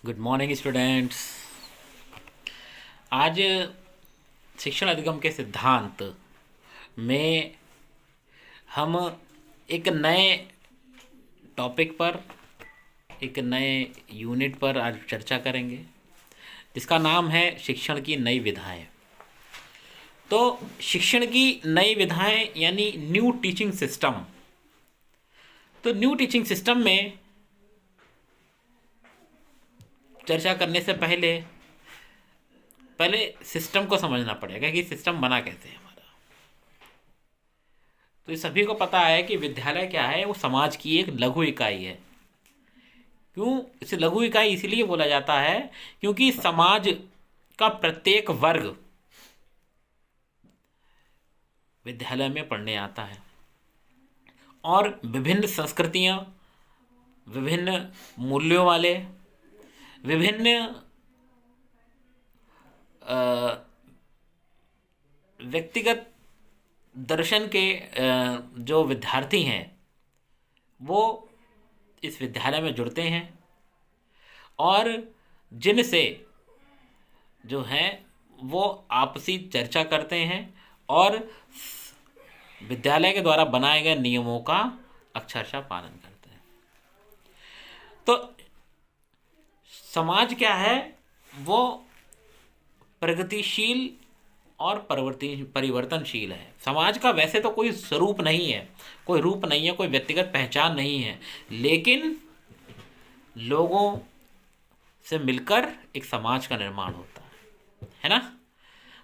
Good morning students. आज शिक्षण अधिगम के सिद्धांत में हम एक नए टॉपिक पर, एक नए यूनिट पर आज चर्चा करेंगे जिसका नाम है शिक्षण की नई विधाएं। तो शिक्षण की नई विधाएं यानी न्यू टीचिंग सिस्टम। तो न्यू टीचिंग सिस्टम में चर्चा करने से पहले पहले सिस्टम को समझना पड़ेगा कि सिस्टम बना कैसे है हमारा। तो ये सभी को पता है कि विद्यालय क्या है, वो समाज की एक लघु इकाई है। क्यों इसे लघु इकाई इसीलिए बोला जाता है क्योंकि समाज का प्रत्येक वर्ग विद्यालय में पढ़ने आता है और विभिन्न संस्कृतियां, विभिन्न मूल्यों वाले, विभिन्न व्यक्तिगत दर्शन के जो विद्यार्थी हैं वो इस विद्यालय में जुड़ते हैं और जिनसे जो है वो आपसी चर्चा करते हैं और विद्यालय के द्वारा बनाए गए नियमों का अक्षरशः पालन करते हैं। तो समाज क्या है, वो प्रगतिशील और परिवर्तनशील है। समाज का वैसे तो कोई स्वरूप नहीं है, कोई रूप नहीं है, कोई व्यक्तिगत पहचान नहीं है, लेकिन लोगों से मिलकर एक समाज का निर्माण होता है ना।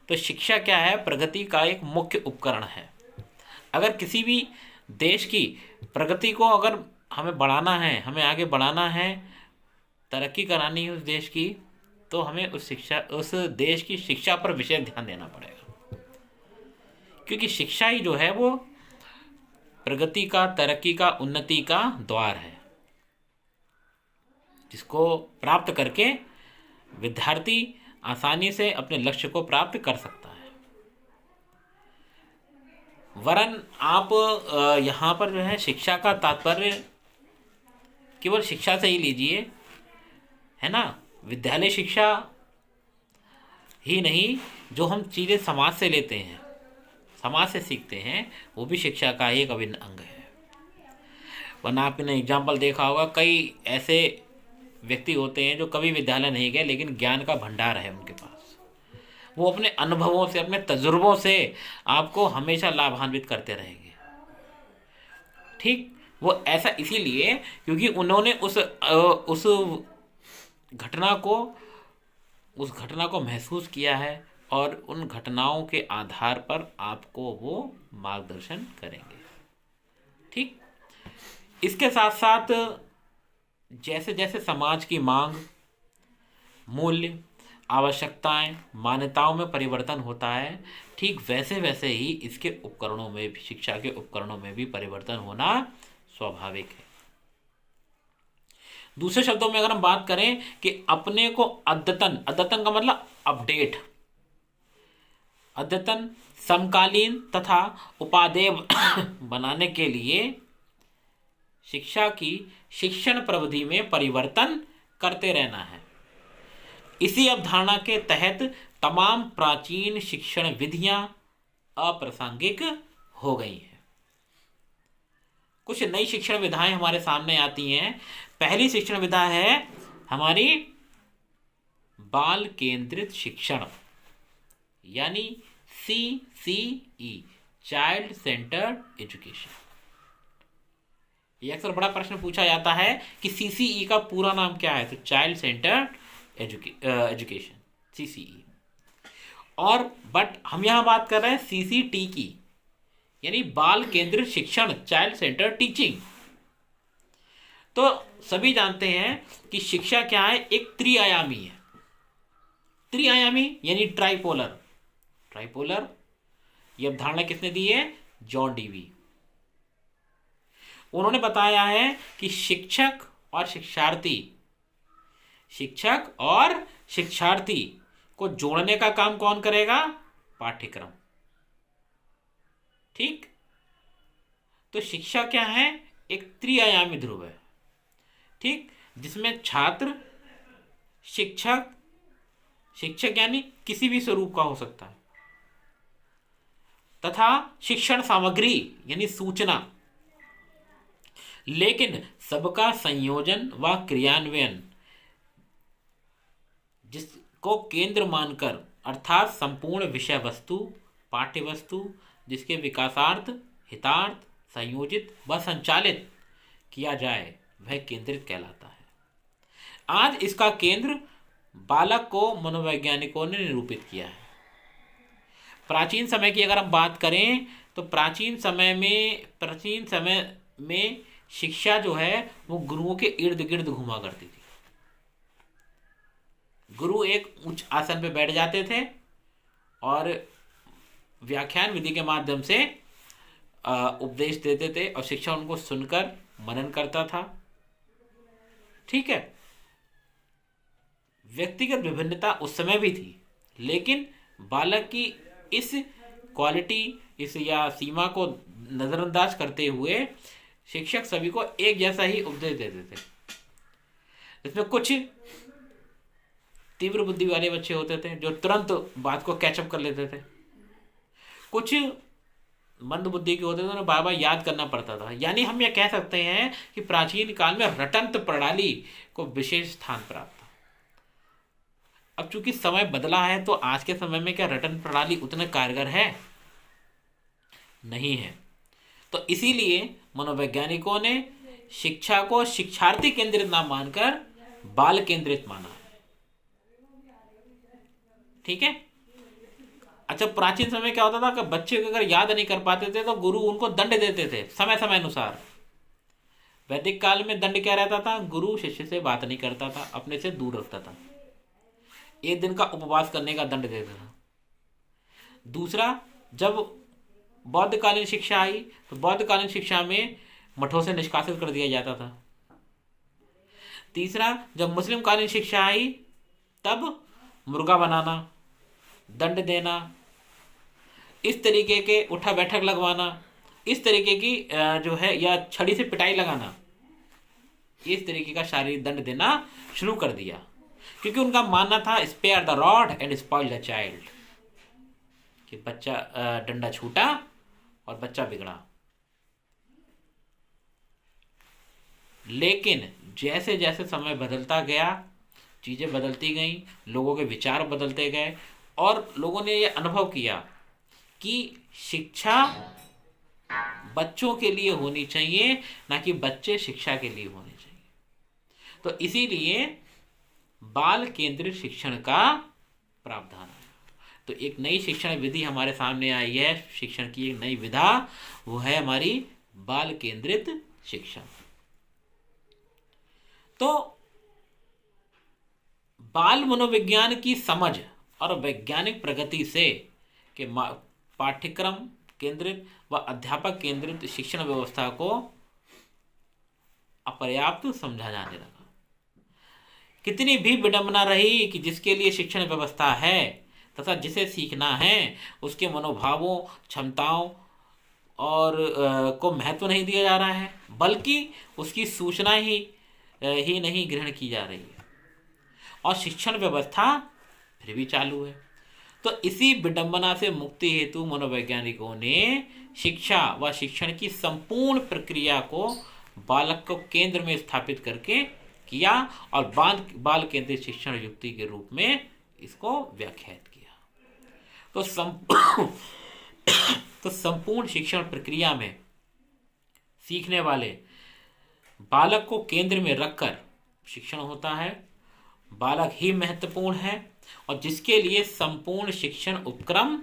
तो शिक्षा क्या है, प्रगति का एक मुख्य उपकरण है। अगर किसी भी देश की प्रगति को अगर हमें बढ़ाना है, हमें आगे बढ़ाना है, तरक्की करानी है उस देश की, तो हमें उस देश की शिक्षा पर विशेष ध्यान देना पड़ेगा। क्योंकि शिक्षा ही जो है वो प्रगति का, तरक्की का, उन्नति का द्वार है, जिसको प्राप्त करके विद्यार्थी आसानी से अपने लक्ष्य को प्राप्त कर सकता है। वरन आप यहाँ पर जो है शिक्षा का तात्पर्य केवल शिक्षा से ही लीजिए, है ना। विद्यालय शिक्षा ही नहीं, जो हम चीज़ें समाज से लेते हैं, समाज से सीखते हैं, वो भी शिक्षा का एक अभिन्न अंग है। वरना आपने एग्जाम्पल देखा होगा, कई ऐसे व्यक्ति होते हैं जो कभी विद्यालय नहीं गए लेकिन ज्ञान का भंडार है उनके पास। वो अपने अनुभवों से, अपने तजुर्बों से आपको हमेशा लाभान्वित करते रहेंगे। ठीक, वो ऐसा इसीलिए क्योंकि उन्होंने उस घटना को महसूस किया है और उन घटनाओं के आधार पर आपको वो मार्गदर्शन करेंगे। ठीक, इसके साथ साथ जैसे जैसे समाज की मांग, मूल्य, आवश्यकताएं, मान्यताओं में परिवर्तन होता है, ठीक वैसे वैसे ही इसके उपकरणों में भी, शिक्षा के उपकरणों में भी परिवर्तन होना स्वाभाविक है। दूसरे शब्दों में अगर हम बात करें कि अपने को अद्यतन, अद्यतन का मतलब अपडेट, अद्यतन, समकालीन तथा उपादेय बनाने के लिए शिक्षा की शिक्षण प्रविधि में परिवर्तन करते रहना है। इसी अवधारणा के तहत तमाम प्राचीन शिक्षण विधियां अप्रासंगिक हो गई हैं। कुछ नई शिक्षण विधाएं हमारे सामने आती हैं। पहली शिक्षण विधा है हमारी बाल केंद्रित शिक्षण, यानी CCE, चाइल्ड सेंटर्ड एजुकेशन। ये अक्सर बड़ा प्रश्न पूछा जाता है कि CCE का पूरा नाम क्या है, तो चाइल्ड सेंटर्ड एजुकेशन, CCE। और बट हम यहां बात कर रहे हैं CCT की, यानी बाल केंद्रित शिक्षण, चाइल्ड सेंटर्ड टीचिंग। तो सभी जानते हैं कि शिक्षा क्या है, एक त्रिआयामी है। त्रिआयामी यानी ट्राइपोलर। ट्राइपोलर ये अवधारणा किसने दी है, जॉन डीवी। उन्होंने बताया है कि शिक्षक और शिक्षार्थी को जोड़ने का काम कौन करेगा, पाठ्यक्रम। ठीक, तो शिक्षा क्या है, एक त्रिआयामी ध्रुव है। ठीक, जिसमें छात्र, शिक्षक, शिक्षक यानी किसी भी स्वरूप का हो सकता है, तथा शिक्षण सामग्री यानी सूचना, लेकिन सबका संयोजन व क्रियान्वयन जिसको केंद्र मानकर, अर्थात संपूर्ण विषय वस्तु, पाठ्य वस्तु जिसके विकासार्थ, हितार्थ संयोजित व संचालित किया जाए वह केंद्रित कहलाता है। आज इसका केंद्र बालक को मनोवैज्ञानिकों ने निरूपित किया है। प्राचीन समय की अगर हम बात करें तो प्राचीन समय में शिक्षा जो है वो गुरुओं के इर्द गिर्द घुमा करती थी। गुरु एक उच्च आसन पे बैठ जाते थे और व्याख्यान विधि के माध्यम से उपदेश देते थे और शिक्षा उनको सुनकर मनन करता था। ठीक है, व्यक्तिगत विभिन्नता उस समय भी थी, लेकिन बालक की इस क्वालिटी, इस या सीमा को नजरअंदाज करते हुए शिक्षक सभी को एक जैसा ही उपदेश देते थे। इसमें कुछ तीव्र बुद्धि वाले बच्चे होते थे जो तुरंत बात को कैचअप कर लेते थे, कुछ मंद बुद्धि के होते थे, उन्हें बार बार याद करना पड़ता था। यानी हम यह कह सकते हैं कि प्राचीन काल में रटंत प्रणाली को विशेष स्थान प्राप्त था। अब चूंकि समय बदला है तो आज के समय में क्या रटंत प्रणाली उतने कारगर है? नहीं है। तो इसीलिए मनोवैज्ञानिकों ने शिक्षा को शिक्षार्थी केंद्रित ना मानकर बाल केंद्रित माना। ठीक है। अच्छा, प्राचीन समय क्या होता था कि बच्चे को अगर याद नहीं कर पाते थे तो गुरु उनको दंड देते थे समय समय अनुसार। वैदिक काल में दंड क्या रहता था? गुरु शिष्य से बात नहीं करता था, अपने से दूर रखता था, एक दिन का उपवास करने का दंड देता था। दूसरा, जब बौद्धकालीन शिक्षा आई तो बौद्धकालीन शिक्षा में मठों से निष्कासित कर दिया जाता था। तीसरा, जब मुस्लिम कालीन शिक्षा आई तब मुर्गा बनाना, दंड देना, इस तरीके के उठा बैठक लगवाना, इस तरीके की जो है या छड़ी से पिटाई लगाना, इस तरीके का शारीरिक दंड देना शुरू कर दिया, क्योंकि उनका मानना था spare the rod and spoil the child, कि बच्चा डंडा छूटा और बच्चा बिगड़ा। लेकिन जैसे जैसे समय बदलता गया, चीजें बदलती गई, लोगों के विचार बदलते गए और लोगों ने यह अनुभव किया कि शिक्षा बच्चों के लिए होनी चाहिए, ना कि बच्चे शिक्षा के लिए होने चाहिए। तो इसीलिए बाल केंद्रित शिक्षण का प्रावधान है। तो एक नई शिक्षण विधि हमारे सामने आई है, शिक्षण की एक नई विधा, वो है हमारी बाल केंद्रित शिक्षण। तो बाल मनोविज्ञान की समझ और वैज्ञानिक प्रगति से कि पाठ्यक्रम केंद्रित व अध्यापक केंद्रित शिक्षण व्यवस्था को अपर्याप्त समझा जाने लगा। कितनी भी विडंबना रही कि जिसके लिए शिक्षण व्यवस्था है तथा जिसे सीखना है उसके मनोभावों, क्षमताओं और को महत्व नहीं दिया जा रहा है, बल्कि उसकी सूचना ही नहीं ग्रहण की जा रही है और शिक्षण व्यवस्था फिर भी चालू है। तो इसी विडंबना से मुक्ति हेतु मनोवैज्ञानिकों ने शिक्षा व शिक्षण की संपूर्ण प्रक्रिया को बालक को केंद्र में स्थापित करके किया और बाल केंद्रित शिक्षण युक्ति के रूप में इसको व्याख्यात किया। तो संपूर्ण शिक्षण प्रक्रिया में सीखने वाले बालक को केंद्र में रखकर शिक्षण होता है। बालक ही महत्वपूर्ण है और जिसके लिए संपूर्ण शिक्षण उपक्रम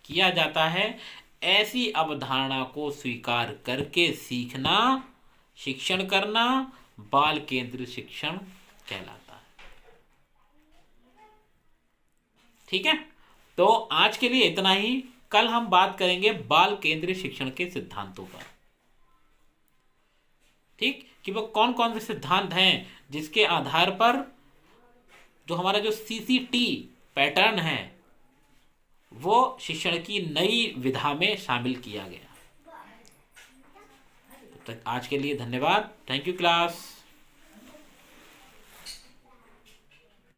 किया जाता है, ऐसी अवधारणा को स्वीकार करके सीखना, शिक्षण करना बाल केंद्रित शिक्षण कहलाता है। ठीक है, तो आज के लिए इतना ही। कल हम बात करेंगे बाल केंद्रित शिक्षण के सिद्धांतों पर। ठीक, कि वो कौन कौन से सिद्धांत हैं जिसके आधार पर जो हमारा जो CCT पैटर्न है वो शिक्षण की नई विधा में शामिल किया गया। तो आज के लिए धन्यवाद। Thank you class.